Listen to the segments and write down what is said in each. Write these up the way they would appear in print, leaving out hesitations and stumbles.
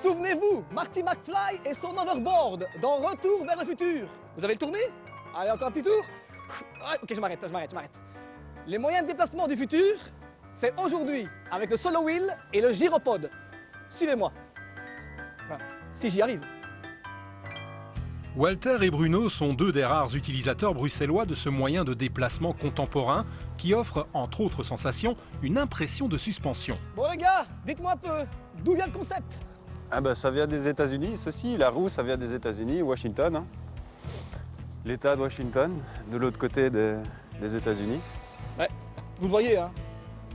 Souvenez-vous, Marty McFly et son hoverboard dans Retour vers le futur. Vous avez le tourné? Allez, encore un petit tour? Ok, je m'arrête. Les moyens de déplacement du futur, c'est aujourd'hui avec le solo wheel et le gyropode. Suivez-moi. Enfin, si j'y arrive. Walter et Bruno sont deux des rares utilisateurs bruxellois de ce moyen de déplacement contemporain qui offre, entre autres sensations, une impression de suspension. Bon les gars, dites-moi un peu, d'où vient le concept? Ah ben, ça vient des États-Unis, ceci, la roue, ça vient des États-Unis, Washington. Hein. L'État de Washington, de l'autre côté des États-Unis. Ouais, vous le voyez, hein,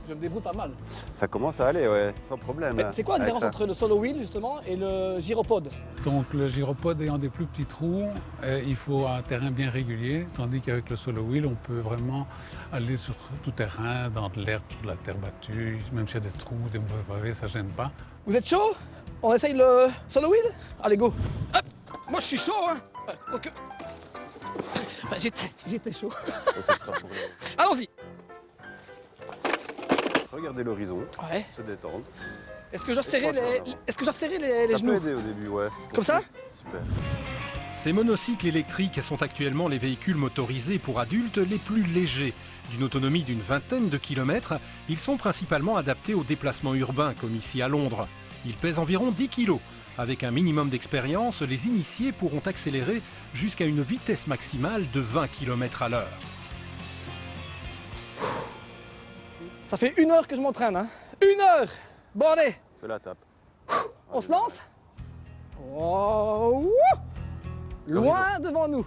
je me débrouille pas mal. Ça commence à aller, ouais, sans problème. Mais c'est quoi la différence entre le solo wheel justement et le gyropode? Donc le gyropode ayant des plus petits trous, il faut un terrain bien régulier, tandis qu'avec le solo wheel, on peut vraiment aller sur tout terrain, dans de l'herbe, sur la terre battue, même s'il y a des trous, des mauvais pavés, ça gêne pas. Vous êtes chaud? On essaye le solo wheel? Allez, go! Hop! Moi je suis chaud, hein! Quoique... Enfin, j'étais chaud. Allons-y! Regardez l'horizon, Ouais. se détendre. Est-ce que je dois serrer les Ça genoux? peut aider au début, ouais. Comme ça? Super. Ces monocycles électriques sont actuellement les véhicules motorisés pour adultes les plus légers. D'une autonomie d'une vingtaine de kilomètres, ils sont principalement adaptés aux déplacements urbains, comme ici à Londres. Ils pèsent environ 10 kilos. Avec un minimum d'expérience, les initiés pourront accélérer jusqu'à une vitesse maximale de 20 km à l'heure. Ça fait 1 heure que je m'entraîne, hein? 1 heure! Bon, allez! C'est la tape. On se lance? Oh, loin devant nous.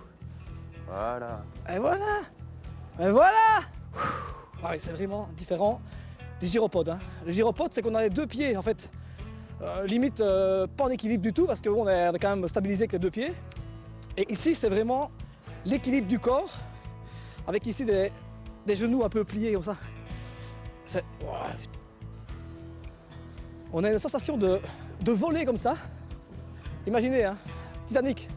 Voilà. Et voilà. Et voilà. Ah oui, c'est vraiment différent du gyropode. Hein. Le gyropode, c'est qu'on a les deux pieds, en fait. Limite, pas en équilibre du tout, parce qu'on est quand même stabilisé avec les deux pieds. Et ici, c'est vraiment l'équilibre du corps, avec ici des genoux un peu pliés comme ça. On a une sensation de voler comme ça. Imaginez, hein, Titanic.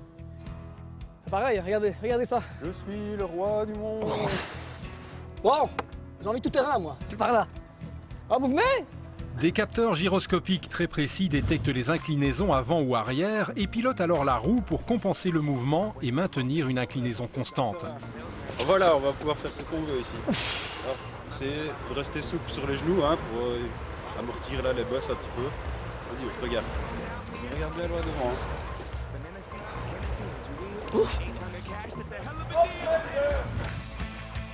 C'est pareil, regardez ça. Je suis le roi du monde. Wow, j'ai envie de tout terrain, moi. C'est par là. Ah, vous venez? Des capteurs gyroscopiques très précis détectent les inclinaisons avant ou arrière et pilotent alors la roue pour compenser le mouvement et maintenir une inclinaison constante. Voilà, on va pouvoir faire ce qu'on veut ici. C'est de rester souple sur les genoux hein, pour amortir là les bosses un petit peu. Vas-y, regarde. Regarde bien loin devant. Hein.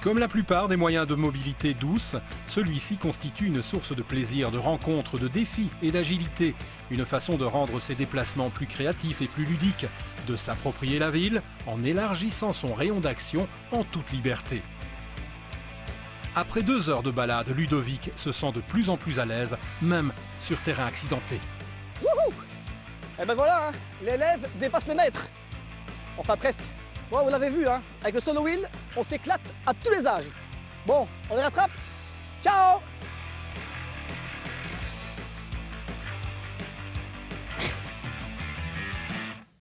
Comme la plupart des moyens de mobilité douce, celui-ci constitue une source de plaisir, de rencontres, de défis et d'agilité. Une façon de rendre ses déplacements plus créatifs et plus ludiques, de s'approprier la ville en élargissant son rayon d'action en toute liberté. Après 2 heures de balade, Ludovic se sent de plus en plus à l'aise, même sur terrain accidenté. Wouhou! Et ben voilà, hein, l'élève dépasse les maîtres. Enfin presque. Bon, vous l'avez vu, hein, avec le solo wheel, on s'éclate à tous les âges. Bon, on les rattrape? Ciao!